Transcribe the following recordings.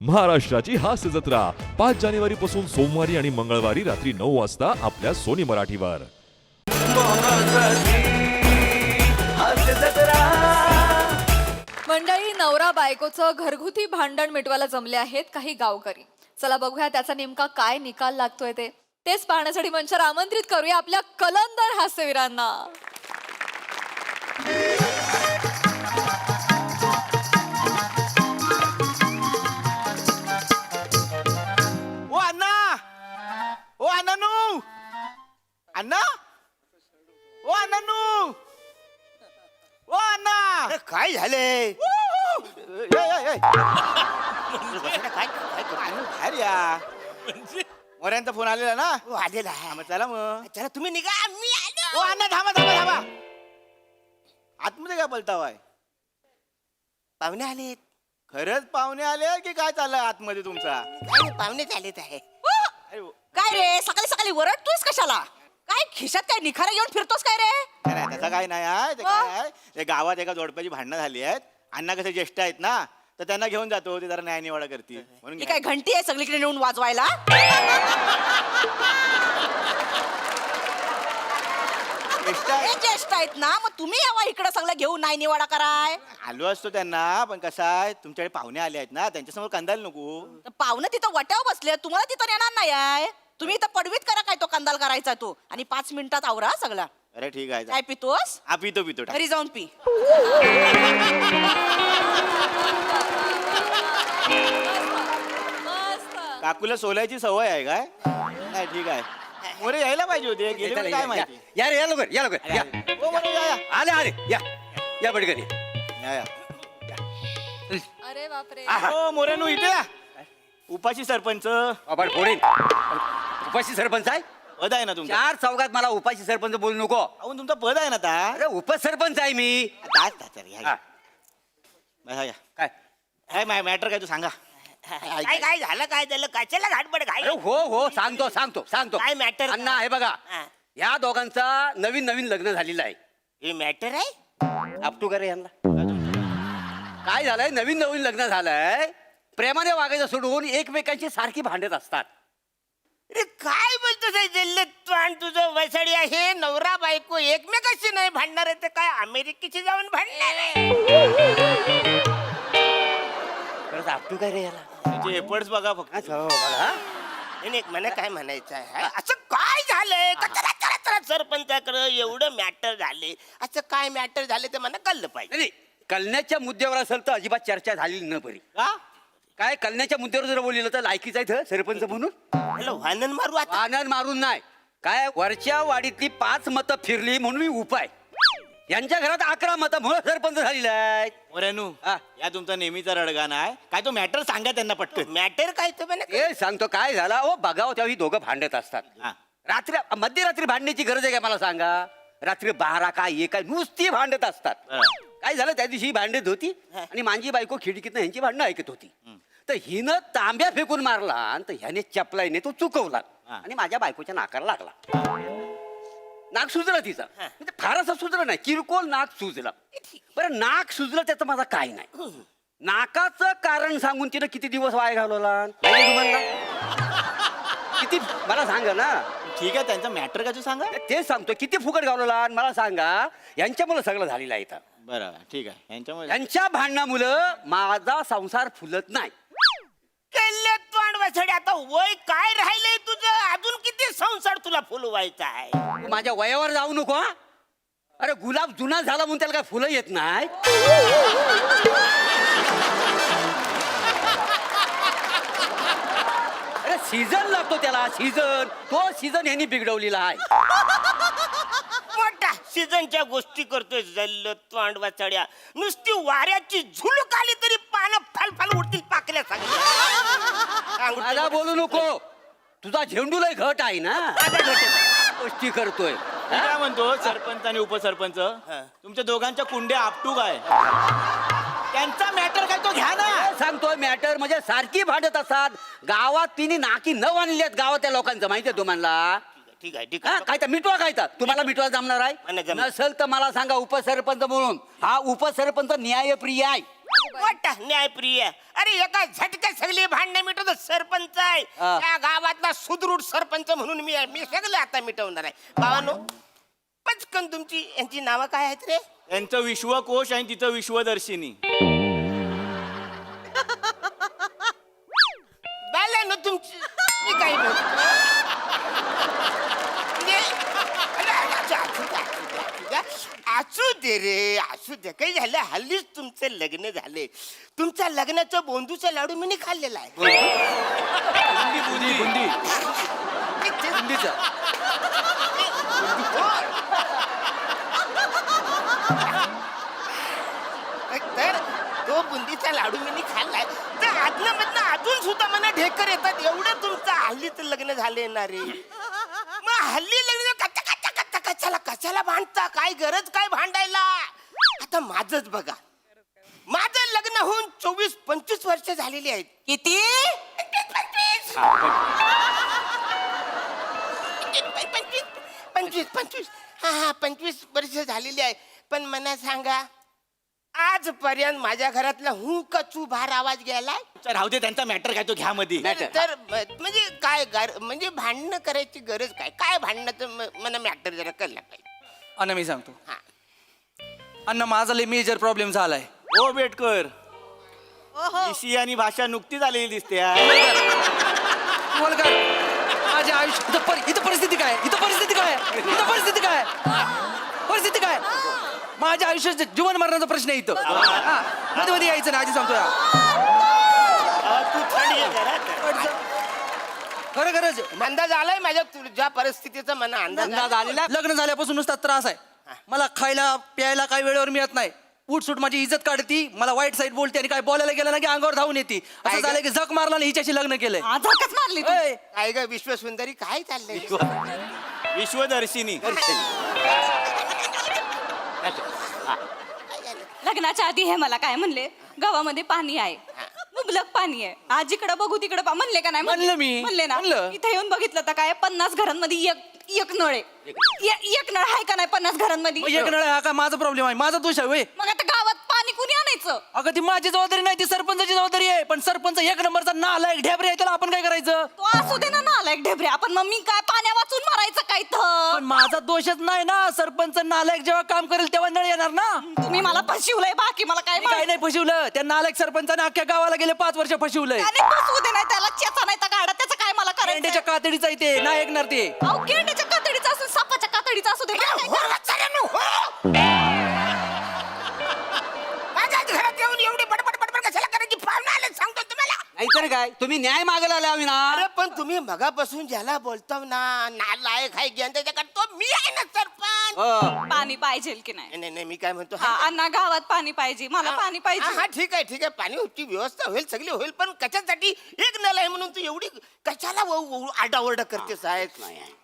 महाराष्ट्राची हास्य जत्रा 5 जानेवारी पासून सोमवारी आणि मंगळवारी रात्री 9 वाजता आपल्या सोनी मराठीवर. मंडळी, नवरा बायकोचं घरगुती भांडण मिटवायला जमले आहेत काही गावकरी. चला बघूया त्याचा नेमका काय निकाल लागतोय तेच पाहण्यासाठी मंचावर आमंत्रित करूया आपल्या कलंदर हास्यवीरांना. ओ अण्णा, ओ अण्णानू, अण्णा, ओ अण्णानू, ओ अण्णा. काय झालंय? बाहेर या. मोऱ्यांचा फोन आलेला ना. हो, आलेला आहे. मग चला मग. चला तुम्ही निघा, मी ओ आलो. अण्णा, थांबा थांबा थांबा. आतमध्ये काय बोलतावाय? पाहुणे आलेत. खरंच पाहुणे आले की काय चाललंय आतमध्ये तुमचा? काय नाही, पाहुणेच आलेत आहे. अरे, काय रे, सकाळी सकाळी वरडतोस कशाला? काय खिशात काय निखारा घेऊन फिरतोस काय रे? नाही, त्याचं काय नाही आहे. ते काय आहे, ते गावात एका जोडप्याची भांडणं झाली आहेत. अण्णा कसे ज्येष्ठ आहेत ना, तर त्यांना घेऊन जातो. ते जरा न्याय निवाडा करतील म्हणून ही काय घंटी आहे सगळीकडे नेऊन वाजवायला? ज्येष्ठ हे आहेत. ज्येष्ठ आहेत ना, मग तुम्ही यावा इकडे सगळं घेऊन नाही निवाडा कराय. आलो असतो त्यांना, पण कसं आहे, तुमच्याकडे पाहुणे आले आहेत ना, त्यांच्यासमोर कंदायला नको. तर पाहुणं तिथं वट्यावर बसले, तुम्हाला तिथं येणार नाही आहे. तुम्ही इथं पडवीत करा काय तो कंदाल करायचा तो, आणि 5 मिनिटात आवरा सगळा. अरे ठीक आहे. काय पितोस? हा पितो पितो टाक. घरी जाऊन पी. मस्त. काकूला सोलायची सवय आहे काय? नाही ठीक आहे. मोरे यायला पाहिजे होते, गेले कुठे काय माहिती. या रे, या लवकर, या लवकर, या. ओ मोरे या, या. आले आले, या या पटकन या, या. अरे बापरे. ओ मोरेनू इथे या. उपाशी सरपंच आपण फोडेन. उपाशी सरपंच आहे. पद आहे ना तुमचं? 4 चौघात मला उपाशी सरपंच बोलू नको. अहो तुमचं पद आहे ना आता. अरे उपसरपंच आहे मी. या, हा, या. काय काय मॅटर काय तू सांगा. काय काय झालं? काय झालं? कशाला घाटपड घाई? अरे हो हो, सांगतो सांगतो सांगतो. काय matter? अण्णा हे बघा, हा. या दोघांचा नवीन नवीन लग्न झालेलं आहे. हे मॅटर आहे? आपटू करे यांना. काय झालंय, नवीन नवीन लग्न झालंय, प्रेमाने वागायचं सोडून एकमेकांची सारखी भांडत असतात. अरे काय बोलतोस हे जल्लत तू? आणि तुझं वैसाडी आहे, नवरा बायको एकमेकाशी नाही भांडणार आहे, तर काय अमेरिकेची जाऊन भांडणार आहे? खरंच आपटू काय रे याला? त्याचे एफर्ट्स बघा फक्त. अच्छा, हो, बघा, हा. नाही, मला काय म्हणायचं आहे, असं काय झालंय? कचरा चला चला सरपंचाकडे एवढं मॅटर झाले, असं काय मॅटर झाले ते मला कळलं पाहिजे. नाही, कलण्याच्या मुद्द्यावर असेल तर अजिबात चर्चा झालेली न बरी. का? काय कलण्याच्या मुद्द्यावर जर बोललेलं तर लायकीच आहे इथं सरपंच म्हणून. हॅलो, वानन मारू आता? आनंद मारून नाही, काय वरच्या वाडीतली 5 मतं फिरली म्हणून मी उपाय. यांच्या घरात 11 मतं म्हणून सरपंच झालेला आहे. मोरेनू हा. या तुमचा नेहमीचा रडगाण आहे. काय तो मॅटर सांगा त्यांना पटकन. मॅटर काय तर म्हणे? हे सांगतो काय झाला, ओ बघावं तेव्हा ही दोघं भांडत असतात. हा. रात्री मध्यरात्री भांडण्याची गरज आहे काय मला सांगा? रात्री 12 काय 1 काय नुसती भांडत असतात. हा. काय झालं, त्या दिवशी ही भांडत होती आणि माझी बायको खिडकीतनं ह्यांची भांडणं ऐकत होती. तर हिनं तांब्या फेकून मारला आणि तर ह्याने चपलाईने तो चुकवला हा. आणि माझ्या बायकोच्या नाकाला लागला. नाक सुजलं तिचं, म्हणजे फार असं सुजलं नाही, किरकोळ नाक सुजलं. बरं, नाक सुजलं त्याचं माझा काय नाही. नाकाचं कारण सांगून तिनं किती दिवस वाया घालवला माहिती तुम्हाला? किती मला सांगा ना. ठीक आहे, त्यांचा मॅटर काय तू सांगा. तेच सांगतो, किती फुकट घालवला आणि मला सांगा, यांच्यामुळे सगळं झालेलं आहे इथं. बरं ठीक आहे. यांच्यामुळे यांच्या भांडणामुळं माझा संसार फुलत नाही. केले तोंड वसडे, आता वय काय राहिलंय तुझं? अजून किती संसार तुला फुलवायचा आहे? तू माझ्या वयावर जाऊ नको हा. अरे गुलाब जुना झाला म्हणून त्याला काय फुलं येत नाही. अरे सीझन लागतो त्याला, सीझन. तो सीझन यांनी बिघडवलेला आहे. मोठा सीझनच्या गोष्टी करतोय जल्ल तोंड वाचड्या. नुसती वाऱ्याची झुलूक आली तरी पानं फाल फाल उडतील पाकल्या मला बोलू नको, तुझा झेंडू लय घट आहे ना, गोष्टी करतोय. मी काय म्हणतो, सरपंच आणि उपसरपंच तुमच्या दोघांच्या कुंड्या आपटू काय? त्यांचा मॅटर काय तो घ्या ना. सांगतोय मॅटर म्हणजे सारखी भांडत असतात. गावात तिने नाकी न आणली आहेत गावातल्या लोकांचं, माहितीये तुम्हाला? ठीक आहे ठीक हा, आहे. काय तर मिटवा, काय तर तुम्हाला मिटवा जमणार मला आहे जमणार. नसेल तर मला सांगा उपसरपंच म्हणून. हा उपसरपंच न्यायप्रिय आहे. मोठा न्यायप्रिय. अरे एका झटक्यात सगळी भांडणं मिटवतो सरपंच आहे. त्या गावातला सुदृढ सरपंच म्हणून मी आहे. मी सगळं आता मिटवणार आहे. बाबांनो, पचकन तुमची यांची नावं काय आहेत रे? यांचं विश्वकोश आणि तिचं विश्वदर्शिनी. बालांनो तुमची मी काही बोलतो. म्हणजे- असू दे रे, असू दे. काही झालं, हल्लीच तुमचं लग्न झाले. तुमच्या लग्नाचं बोंदूचा लाडू मी खाल्लेला आहे. तर तो बुंदीचा लाडू मी खाल्लाय. तर आदनं मधनं अजून सुद्धा मला ढेकर येतात. एवढं तुमचं हल्लीच लग्न झाले ना रे. मग हल्ली लग्न कशाला भांडता? काय गरज काय भांडायला? आता माझच बघा. माझं लग्न होऊन 24-25 वर्ष झालेली आहेत. किती? 25 वर्ष झालेली आहे. पण मला सांगा, आजपर्यंत माझ्या घरातला हू कचू भार आवाज गेलाय? तर राहू दे, त्यांचा मॅटर काय तो घ्या मध्ये. तर म्हणजे काय म्हणजे भांडणं करायची गरज काय? काय भांडणं मला मॅटर जरा कळलं पाहिजे. अण्णा मी सांगतो. हा. अण्णा माझा लय मेजर प्रॉब्लेम झालाय. हो बेटकर, विषय आणि भाषा नुकतीच आलेली दिसते. बोल का माझ्या आयुष्य इथं परिस्थिती काय? परिस्थिती काय? माझ्या आयुष्याचं जीवन मरणाचा प्रश्न आहे इथं. मध्ये मध्ये यायचं ना, आधी सांगतो या. तू थंड घे जरा. खरं खरंच अंदाज आलाय माझ्या तुझ्या परिस्थितीचा मला अंदाज आलेला. लग्न झाल्यापासून नुसता त्रास आहे. मला खायला प्यायला काही वेळेवर मिळत नाही. उठसूट माझी इज्जत काढती, मला वाईट साईड बोलते आणि काय बोलायला गेलं ना की अंगावर धावून येते. असं झालं की झक मारला आणि हिच्याशी लग्न केलंय. झकच मारली तू. ए, काय ग विश्वसुंदरी, काय चाललंय? विश्वदर्शिनी. लग्नाच्या आधी हे मला काय म्हणले, गावामध्ये पाणी आहे, मुबलक पाणी आहे, आजीकडे बघू तिकडे म्हणले का नाही? म्हणलं मी. म्हणले ना. म्हणलं. इथे येऊन बघितलं तर काय 50 घरांमध्ये एक नळ आहे. एक नळ आहे का नाही 50 घरांमध्ये? मग एक नळ हा का माझा प्रॉब्लेम आहे? माझा दोष आहे होय? मग आता गावात पाणी कुणी आणायचं? अगं ती माझी जबाबदारी नाही, ती सरपंचाची जबाबदारी आहे. पण सरपंच एक नंबरचा नालायक ढेबरे आहे, त्याला आपण काय करायचं? तो असू दे ना नालायक ढेबरे, आपण मग मी काय पाण्या वाचून मारायचं काय तर? पण माझा दोषच नाही ना. सरपंच नालायक जेव्हा काम करेल तेव्हा नळ येणार ना. तुम्ही मला फसवलंय, बाकी मला काय मी काय नाही फसवलं. त्या नालायक सरपंचाने अख्ख्या गावाला गेले 5 वर्ष फसवलंय. त्याने फसवू दे, नाही त्याला चेचा नाही तर गाडा, त्याचं काय मला त्याच्या करायचं? कातडीचा इथे नाही ऐकणार ते. अहो गेंड्याच्या कातडीचं असू, सापाच्या कातडीचं असू दे, मला काय करायचं? माझ्याच घरात येऊन एवढी बडबड कशाला करायची? पाहुणा आले सांगतो तुम्हाला. नाहीतर काय, तुम्ही न्याय मागायला आले आम्ही ना. अरे पण तुम्ही मगापासून ज्याला बोलताव ना, नालायक आहे ज्ञान त्याच्याकडे, तो मी आहे ना सरपंच. पाणी पाहिजे की नाही? नाही मी काय म्हणतो, हा, अण्णा गावात पाणी पाहिजे, मला पाणी पाहिजे. हा ठीक आहे पाणीची व्यवस्था होईल, सगळी होईल. पण कशासाठी एक नळ आहे म्हणून तू एवढी कशाला आरडाओरडा करतेस?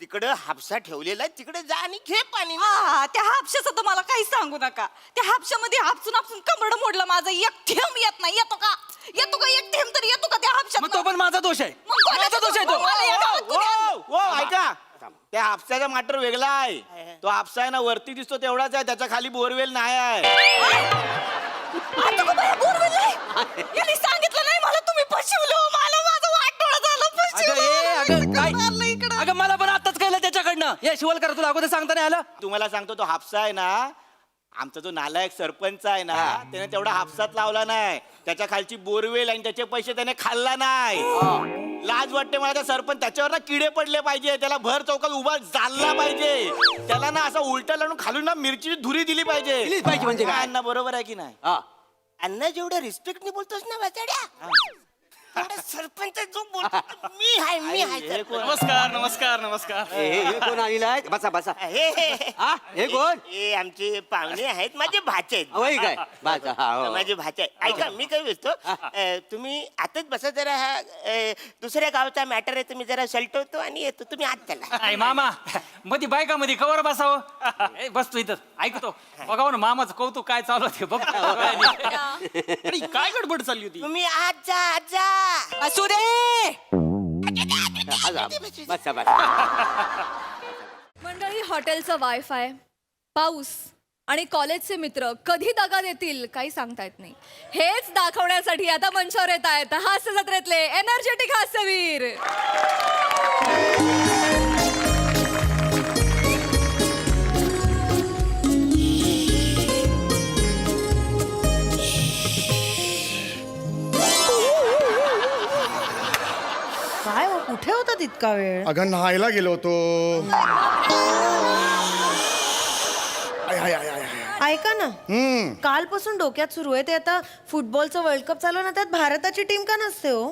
तिकडे हापसा ठेवलेला आहे, तिकडे जा आणि घे पाणी. हा, त्या हापशाचं तर मला काही सांगू नका. त्या हापशामध्ये हापसून कमरड मोडलं माझं. एक थेंब येत नाही. येतो का एक थेंब तरी येतो का त्या हापशात? मग तो पण माझा दोष आहे. मग कोणाचा माझा दोष आहे तो. मला या गावात कोणी आणलं? ऐका, त्या हापसाचा मॅटर वेगळा आहे. तो हापसा आहे ना, वरती दिसतो तेवढाच आहे, त्याच्या खाली बोरवेल नाही आहे. आता का बाया बोरवेल नाही? यांनी सांगितलं नाही मला, तुम्ही फसवलं मला. माझं वाटोळं झालं, अगं मला पण आताच कळलं त्याच्याकडनं. हे शिवलकर, तुला अगोदर सांगता नाही आलं? तुम्हाला सांगतो, तो हापसा आहे ना, आमचा जो नालायक सरपंच आहे ना, त्याने तेवढा हापसात लावला नाही. त्याच्या खालची बोरवेल आणि त्याचे पैसे त्याने खाल्ला नाही. लाज वाटते मला त्या सरपंच. त्याच्यावर ना किडे पडले पाहिजे, त्याला भर चौकात उभा जाळला पाहिजे, त्याला ना असा उलटा लावून खालून ना मिरची धुरी दिली पाहिजे. दिलीच पाहिजे म्हणजे काय? अण्णा बरोबर आहे की नाही? हा. अण्णा जेवढं रिस्पेक्टने बोलतोस ना वाचाड्या, तेवढं सरपंच जो बोलतो, मी आहे नमस्कार. हे कोण आलेला आहे? बसा. हे कोण? हे आमचे पाहुणे आहेत, माझे भाचे आहेत. होय काय? बसा. हा, हो. माझे भाचे आहेत. ऐका, मी काय बोलतो, तुम्ही आताच बसा जरा. हा दुसऱ्या गावचा मॅटर आहे, तुम्ही जरा सलटवतो आणि येतो. तुम्ही आत चला. आई मामा मध्ये बायका मध्ये कवर बसावं. ए, बसतो इथं ऐकतो. बघाव ना मामाचं कौतुक काय चालू होते बघ. काय गडबड चालली होती? तुम्ही आत जा. असू दे. बसा. मंडळी, हॉटेलचं वायफाय, पाऊस आणि कॉलेजचे मित्र कधी दगा देतील काही सांगता येत नाही. हेच दाखवण्यासाठी आता मंचावर येत आहेत हास्य जत्रेतले एनर्जेटिक हास्यवीर. काय हो, कुठे होता तितका वेळ? अगं नहायला गेलो होतो. I, I, I, I, I. ऐका ना, कालपासून डोक्यात सुरू आहे ते आता फुटबॉलचं वर्ल्ड कप चालू आहे ना, त्यात भारताची टीम का नसते हो?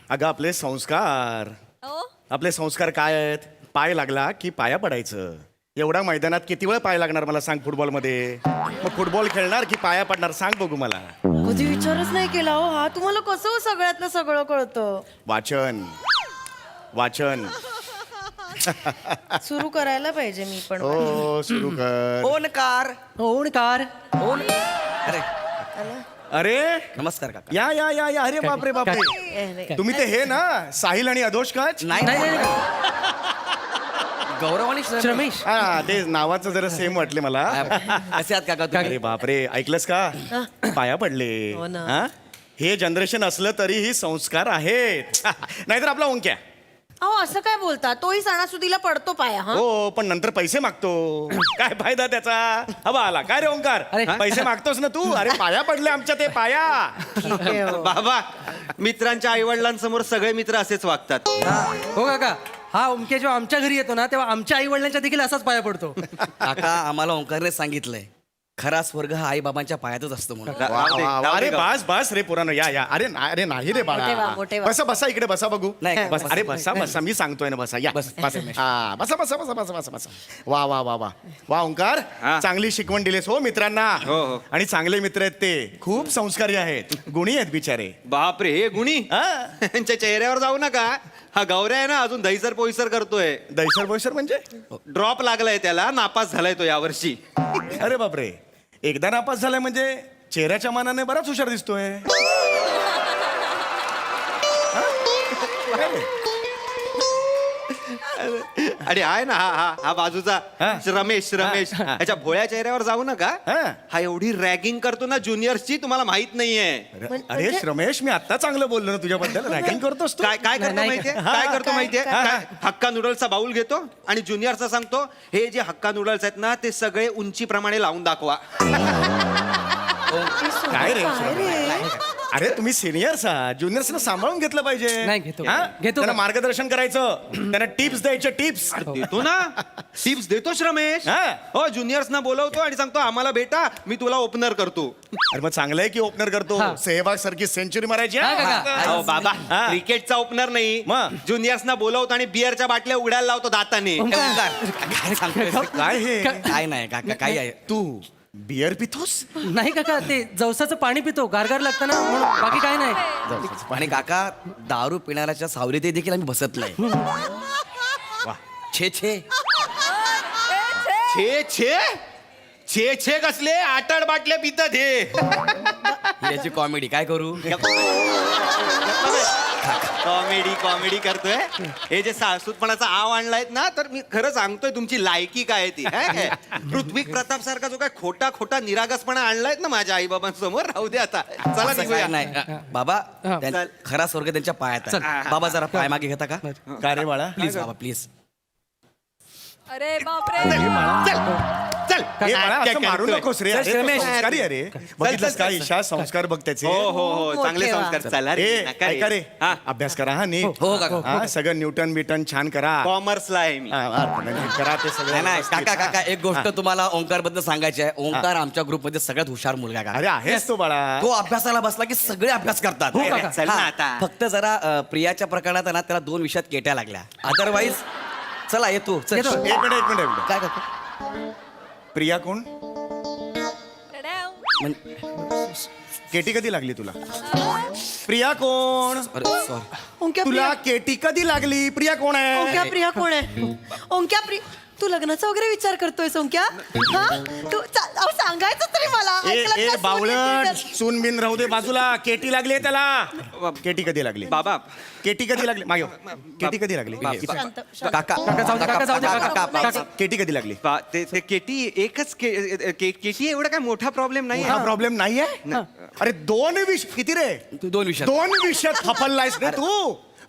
अगं आपले संस्कार, हो? आपले संस्कार काय आहेत? पाय लागला की पाया पडायचं. एवढ्या मैदानात किती वेळ पाय लागणार मला सांग फुटबॉलमध्ये? मग फुटबॉल खेळणार की पाया पडणार सांग बघू मला. कधी विचारच नाही केला हो हा. तुम्हाला कसं हो सगळ्यातलं सगळं कळतं? वाचन वाचन. सुरू करायला पाहिजे मी पण. हो सुरू कर. ओणकार ओणकार ओण अरे अरे नमस्कार काका. या या या या. अरे बापरे बापरे. तुम्ही ते हे ना साहिल आणि अदोष काच? नाही नाही गौरव आणि रमेश. हा ते नावाचं जरा सेम वाटले मला. असे आहात काका अरे बापरे ऐकलंस का? पाया पडले. हो ना. हा? हे जनरेशन असलं तरीही संस्कार आहेत. नाहीतर आपला ओंक्या. अहो असं काय बोलता? तोही सणासुदीला पडतो पाया हा. हो पण नंतर पैसे मागतो. काय फायदा त्याचा? हवा आला काय रे ओंकार? पैसे मागतोस ना तू? अरे पाया पडले आमच्या ते पाया. ठीक आहे हो. बाबा मित्रांच्या आई वडिलांसमोर सगळे मित्र असेच वागतात. हो काका हा ओमके जेव्हा आमच्या घरी येतो ना तेव्हा आमच्या आई वडिलांच्या देखील असाच पाया पडतो. काका आम्हाला ओंकारने सांगितलंय खरा स्वर्ग हा आई बाबांच्या पायातच असतो म्हणून. वा, वा, वा. अरे बस बस रे पोरांनो या या. अरे अरे नाही रे मोठे व्हा, बाळा. मोठे व्हा. बसा बसा इकडे बसा बघू. नाही, बस बस, अरे बस. बसा बसा मी सांगतोय ना बसा या. बस बस हा बसा बसा बसा बसा बसा बसा. वा वा वा वा वा ओंकार चांगली शिकवण दिलीस हो मित्रांना. आणि चांगले मित्र आहेत ते खूप संस्कारी आहेत गुणी आहेत बिचारे. बापरे हे गुणी हा? त्यांच्या चेहऱ्यावर जाऊ नका. हा गौऱ्या आहे ना अजून दहीसर पोईसर करतोय. दैसर बोईसर म्हणजे? ड्रॉप लागलाय त्याला नापास झालाय तो यावर्षी. अरे बापरे एकदा नापास झालाय म्हणजे चेहऱ्याच्या मानाने बराच हुशार दिसतोय. हा? काय रे? आणि आहे ना हा हा हा बाजूचा हा. रमेश रमेश हा. ह्याच्या भोळ्या चेहऱ्यावर जाऊ नका. हा. हा एवढी रॅगिंग करतो ना ज्युनियर्सची तुम्हाला माहित नाहीये. अरे रमेश मी आता चांगलं बोललो ना तुझ्याबद्दल. रॅगिंग करतोस तू? काय काय करतो माहितीये काय करतो माहितीये काय? हक्का नूडल्सचा बाउल घेतो आणि ज्युनियर्सचा सांगतो हे जे हक्का नूडल्स आहेत ना ते सगळे उंचीप्रमाणे लावून दाखवा. काय रे अरे तुम्ही सिनियर्स आहात ज्युनियर्सना सांभाळून घेतलं पाहिजे. नाही, घेतो. हा? घेतो त्यांना का? मार्गदर्शन करायचं त्यांना टिप्स द्यायचे टिप्स. देतो ना टिप्स देतोच रमेश. हा. हो ज्युनियर्सना बोलवतो आणि सांगतो आम्हाला भेटा मी तुला ओपनर करतो. अरे मग चांगलं आहे की ओपनर करतो. सेहवाग सारखी सेंचुरी मारायची हा? हा, काका. अहो, बाबा हा. क्रिकेटचा ओपनर नाही मग? ज्युनियर्सना बोलवतो आणि बिअरच्या बाटल्या उघडायला लावतो दाताने. काय सांगतोय? काय हे काय नाही काका काय आहे तू बियर पितोस? नाही काका ते जवसाचं पाणी पितो गारगार लागतं ना म्हणून बाकी काय नाही. आणि काका दारू पिणाऱ्याच्या सावलीत देखील आम्ही बसत नाही. छे छे छे छे छे छे कसले 8 बाटल्या पितात हे. याची कॉमेडी काय करू? कॉमेडी कॉमेडी करतोय. हे जे सासूतपणाचा आव आणलायत ना तर मी खरं सांगतोय तुमची लायकी काय आहे ती. है काय? पृथ्वी प्रताप सारखा जो काय खोटा खोटा निरागसपणा आणलायत ना माझ्या आई बाबांसमोर राहू दे आता. चला असं निघूया. काय नाही बाबा त्यां- खरा स्वर्ग त्यांच्या पायात आहे. बाबा जरा पाय मागे घेता का? काय रे बाळा? प्लीज बाबा प्लीज. अरे बापरे. चल हे बाळा, असं काय मारू करतोय? नकोस रे. अरे, तो संस्कारी आहे रे. बघितलंस का ईशा संस्कार बघ त्याचे. हो हो हो चांगले ठेवा. संस्कार. चला रे, ए, नका रे. ऐका रे हा. अभ्यास करा हा नीट. हो काका. हा, सगळं न्यूटन बिटन छान करा. कॉमर्सला आहे मी. नीट करा ते नाही सगळं नाही व्यवस्थित. काका काका एक गोष्ट हा. तुम्हाला ओंकार बद्दल सांगायची आहे. ओंकार आमच्या ग्रुपमध्ये सगळ्यात हुशार मुलगा आहे अरे काका. आहेस तो बाळा. तो अभ्यासाला बसला की सगळे अभ्यास करतात. चल ना हा, आता. फक्त जरा प्रियाच्या प्रकरणात आहे ना त्याला 2 विषयात केट्या लागल्या. अदरवाईज चला येतो चल. एक मिनिट एक मिनिट काय करतो? प्रिया कोण? केटी कधी लागली तुला? प्रिया कोण? अरे सॉरी. ओंक्या तुला प्रिया केटी कधी लागली? प्रिया कोण ओंक्या आहे? प्रिया कोण आहे? ओंक्या प्रिया तू लग्नाचा वगैरे विचार करतोय ओंक्या? हा तू अहो, सांगायचं तरी मला ऐकलं ए का? बावळट सून बिन राहू दे बाजूला. केटी लागली आहे त्याला. केटी कधी लागली बाबा केटी कधी लागली मागे केटी कधी लागली शांत, शांत. काका केटी कधी लागली ते केटी एकच केटी एवढा काय मोठा प्रॉब्लेम नाही हा प्रॉब्लेम नाहीये अरे 2 विषय किती रे 2 विषयात 2 विषयात फफल्लायस रे तू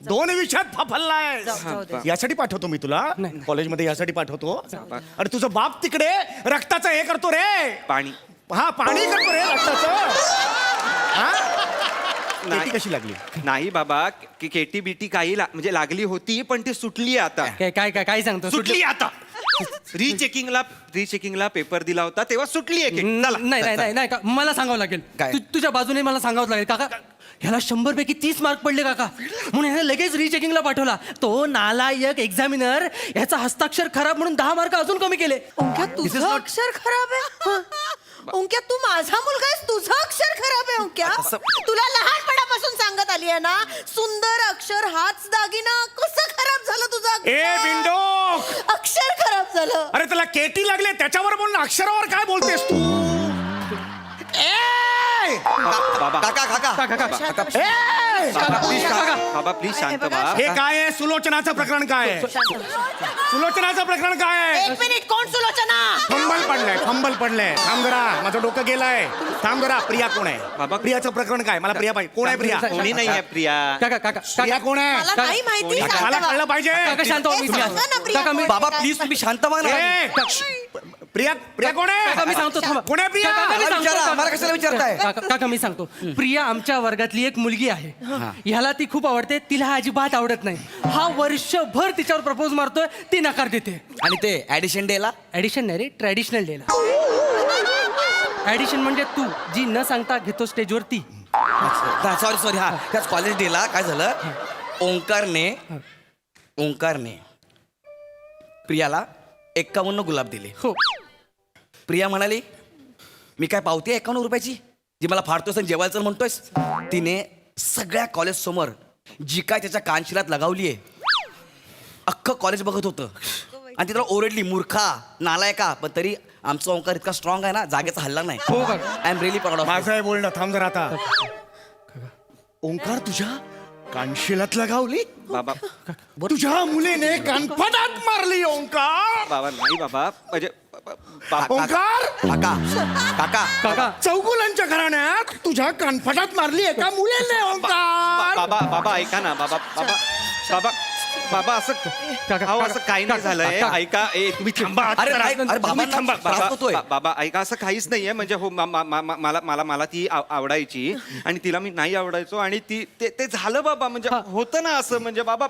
2 विषयात फफल्लायस यासाठी पाठवतो मी तुला कॉलेजमध्ये यासाठी पाठवतो अरे तुझं बाप तिकडे रक्ताचं हे करतो रे पाणी हा पाणी करतो रे रक्ताचं हा? केटी कशी लागली नाही बाबा केटी बिटी काही म्हणजे लागली होती पण ती सुटली आता काय सांगतो सुटली आता रिचेकिंगला पेपर दिला होता तेव्हा सुटली आहे नाही का मला सांगावं लागेल काय? तुझ्या बाजूने मला सांगावं लागेल काका ह्याला 100 पैकी 30 मार्क पडले काका म्हणून ह्याला लगेच रिचेकिंगला पाठवला तो नालायक एक्झामिनर याचा हस्ताक्षर खराब म्हणून 10 मार्क अजून कमी केले ओंक्या तुझं अक्षर खराब आहे ओंक्या तू माझा मुलगा आहेस तुझं अक्षर खराब आहे ओंक्या तुला लहानपणापासून सांगत आली आहे ना सुंदर अक्षर हाच दागिना कसं खराब झालं तुझं अक्षर? ए बिंडो अक्षर खराब झालं अरे त्याला केटी लागले त्याच्यावर बोल ना अक्षरावर काय बोलतेस तू बाबा बाबा प्लीज शांत व्हा हे काय आहे सुलोचनाचं प्रकरण काय आहे सुलोचनाचं प्रकरण काय आहे 1 मिनिट कोण सुलोचना फंबल पडलंय थांब जरा माझं डोकं गेलंय थांब जरा प्रिया कोण आहे बाबा. प्रियाचं प्रकरण काय मला प्रिया पाहिजे कोण आहे प्रिया कोणी नाही आहे प्रिया प्रिया कोण आहे मला नाही माहिती मला शांत कळलं पाहिजे काका शांत व्हा, मी सांगा ना, प्रिया काका मी कोण बाबा आहे? प्लीज तुम्ही शांत व्हा ना ए, प्रिया कोण काका मी आहे सांगतो थांबा. कोण आहे प्रिया काका, मी मला सांगतो, विचारा, काका. आम्हाला कशाला विचारताय? काका मी सांगतो प्रिया आमच्या वर्गातली एक मुलगी आहे ह्याला ती खूप आवडते तिला हा अजिबात आवडत नाही हा वर्षभर तिच्यावर प्रपोज मारतोय ती नकार देते आणि ते ऍडिशन डेला ऍडिशन नाही रे ट्रॅडिशनल डेला ऍडिशन म्हणजे तू जी न सांगता घेतो स्टेजवर ती सॉरी हा त्याच कॉलेज डेला काय झालं ओंकारने प्रियाला 51 गुलाब दिले हो प्रिया म्हणाली मी काय पावते 51 रुपयाची जी मला फाडतोयस आणि जेवायचं म्हणतोयस तिने सगळ्या कॉलेज समोर जी काय त्याच्या कानशिलात लगावलीये अख्खं कॉलेज बघत होतं आणि ती त्याला ओरडली मूर्खा नालायका पण तरी आमचा ओंकार इतका स्ट्रॉंग आहे ना जागेचा हल्ला नाही हो I am really proud of माझं आहे बोलणं थांब जरा आता ओंकार तुझ्या कानशिलात लगावली बाबा तुझ्या मुलीने कानफटात मारली ओंकार बाबा नाही बाबा म्हणजे ओंकार काका चौगुलांच्या घराण्यात तुझ्या कानफटात मारली एका मुलीने ओंकार बाबा ऐका ना बाबा असं अहो, असं काही नाही झालंय ऐका तुम्ही थांबा अरे बाबा थांबा त्रास होतोय. बाबा ऐका असं काहीच नाहीये म्हणजे हो मला ती आवडायची आणि तिला मी नाही आवडायचो आणि ती ते झालं बाबा म्हणजे होतं ना असं म्हणजे बाबा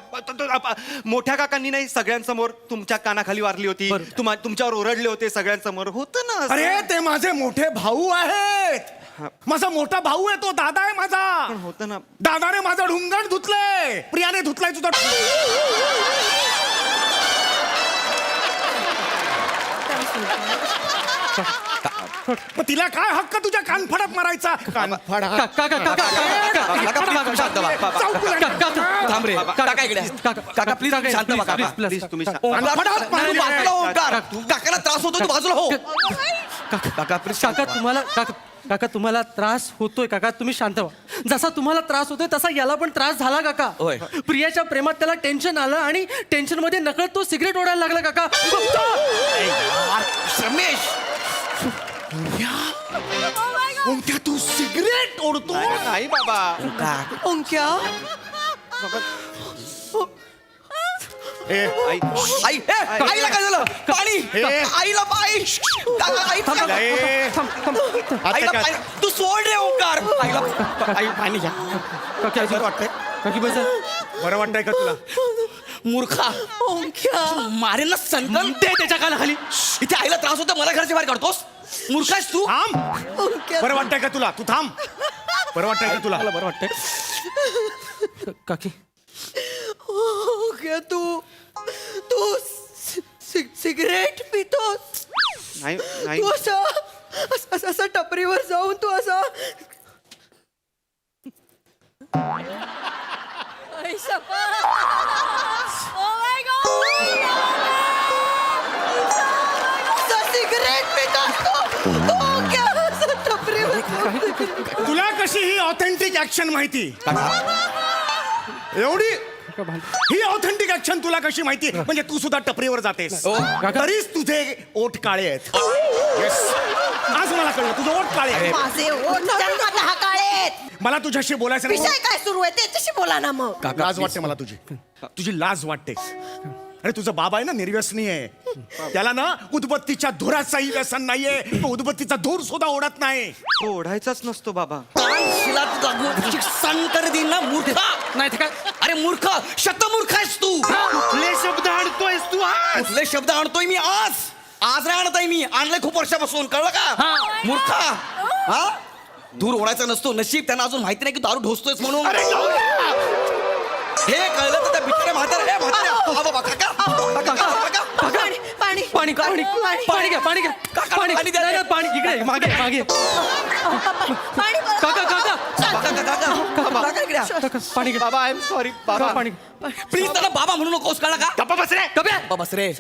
मोठ्या काकांनी नाही सगळ्यांसमोर तुमच्या कानाखाली वारली होती तुमच्यावर ओरडले होते सगळ्यांसमोर होतं ना असं. अरे ते माझे मोठे भाऊ आहेत माझा मोठा भाऊ आहे तो दादा आहे माझा होतं ना दादाने माझं ढुंगण धुतलंय प्रियाने धुतलाय तुझा मग तिला काय हक्क तुझ्या कानफडात मारायचा कानफडात थांब रे काका इकडे काका प्लीज शांत व्हा काका प्लीज तुम्ही कानफडात मारली आहे. ओंकार काकाला त्रास होतो तू बाजूला हो काका प्लीज काका तुम्हाला त्रास होतोय काका तुम्ही शांत व्हा जसा तुम्हाला त्रास होतोय तसा याला पण त्रास झाला काका होय. प्रियाच्या प्रेमात त्याला टेन्शन आलं आणि टेन्शन मध्ये नकळत तो सिगरेट ओढायला लागला काका रमेश ओंक्या तू सिगरेट ओढतो नाही बाबा ओंक्या आईला काय झालं पाणी आईला पाणी आईला पाणी तू सोड रे ओंकार आई पाणी घ्या बरं वाटतंय का तुला मूर्खा ओंक्या मारेल ना संकल दे त्याच्या कानाखाली इथे आईला त्रास होतो मला घरच्या बाहेर काढतोस मूर्खास तू थांब ओंक्या बरं वाटतंय का तुला तू थांब बरं वाटतंय का तुला बरं वाटतंय काकी ओंक्या तू सिगरेट पितोस नाही तू असं टपरीवर जाऊन तू असं सिगरेट पितोस तू तुला कशी ही ऑथेंटिक ऍक्शन माहिती एवढी ही ऑथेंटिक ऍक्शन तुला कशी माहिती म्हणजे तू सुद्धा टपरीवर जातेस तरीच तुझे ओठ काळे आहेत Yes. आज मला कळलं तुझं ओठ काळे आहे. माझे ओठ जन्मतः काळे आहेत. मला तुझ्याशी बोलायचं नाही. विषय काय सुरू आहे त्याच्याशी बोला ना मग. लाज वाटते मला तुझी लाज वाटते. अरे तुझा बाबा आहे ना निर्व्यसनी आहे त्याला ना उदबत्तीच्या धुराचाही व्यसन नाहीये तो उदबत्तीचा धूर सुद्धा ओढत नाही. तो ओढायचाच नसतो बाबा. कानशिलात लागू शिक्षण कर दिन ना मूर्ख. नाही ते काय अरे मूर्ख शतमूर्ख आहेस तू. कुठले शब्द आणतोयस तू आज? कुठले शब्द आणतोय मी आज नाही आणत आहे मी आणलंय खूप वर्षापासून कळलं का मूर्ख हा धूर ओढायचा नसतो नशीब त्यांना अजून माहिती नाही की दारू ढोसतोयस म्हणून हे कळलं तर त्या बिचाऱ्या म्हाताऱ्या हा बाबा काका पाणी पाणी पाणी पाणी पाणी घ्या पाणी घ्या पाणी पाणी द्या. नाही, नाही, पाणी इकडे मागे मागे पाणी काका काका काका पाणी घ्या बाबा आय एम सॉरी बाबा. पाणी प्लीज त्याला बाबा म्हणू नकोस कळलं का गप्पा बस रे. बाबा बस रे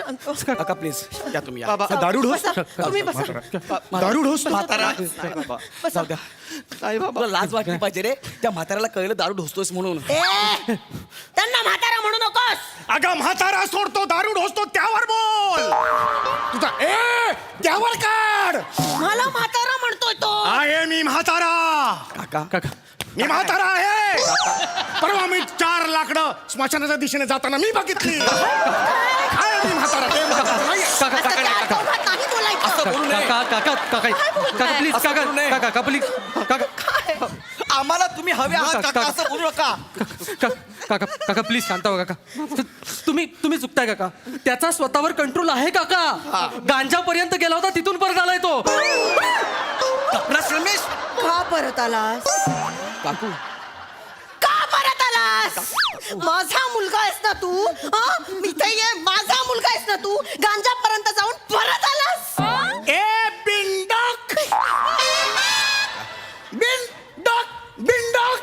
काका प्लीज या तुम्ही या. बाबा दारू ढोस तुम्ही बसा. दारू ढोस म्हातारा बाबा. जाऊ द्या नाही बाबा. तुला लाज वाटली पाहिजे रे त्या म्हाताऱ्याला कळलं दारू ढोसतोयस म्हणून ए, त्यांना म्हातारा म्हणू नकोस. अगं म्हातारा सोडतो दारू ढोसतो त्यावर बोल तुझा त्यावर काढ. मला म्हातारा म्हणतोय तो. आहे मी म्हातारा काका मी म्हातारा आहे परवा मी 4 लाकडं स्मशानाच्या दिशेने जाताना मी बघितली आहे मी म्हातारा ते म्हातारा नाहीये. काका असं काका त्या काका दोघात नाही बोलायचं. असं बोलू नये काका काका काका प्लीज असं काका करू नये. काका प्लीज काका आम्हाला तुम्ही हवे आहात काका असं बोलू नका काका काका प्लीज शांत व्हा काका तुम्ही चुकताय काका त्याचा स्वतःवर कंट्रोल आहे काका गांजा पर्यंत गेला होता तिथून परत आलाय तो रमेश का परत आलास काकू का परत आलास माझा मुलगा आहेस ना तू इथे ये माझा मुलगा आहेस ना तू गांजा पर्यंत जाऊन परत आलास. ए बिंडक बिंडक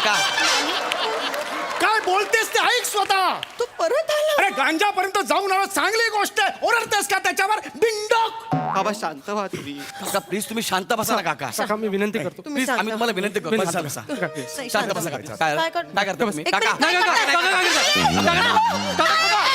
काका काय बोलतेस ते ऐक स्वतः. तू परत आला. अरे गांजापर्यंत जाऊन आला चांगली गोष्ट आहे ओरडतेस का त्याच्यावर बिंडक. बाबा शांत व्हा तुम्ही. काका प्लीज तुम्ही शांत बसा ना काका काका मी विनंती करतो प्लीज आम्ही तुम्हाला विनंती करतो विनंती. शांत बसा नाही, शांत बसा काका. काय काय करता तुम्ही एक काका मिनिट, काय करताय? काका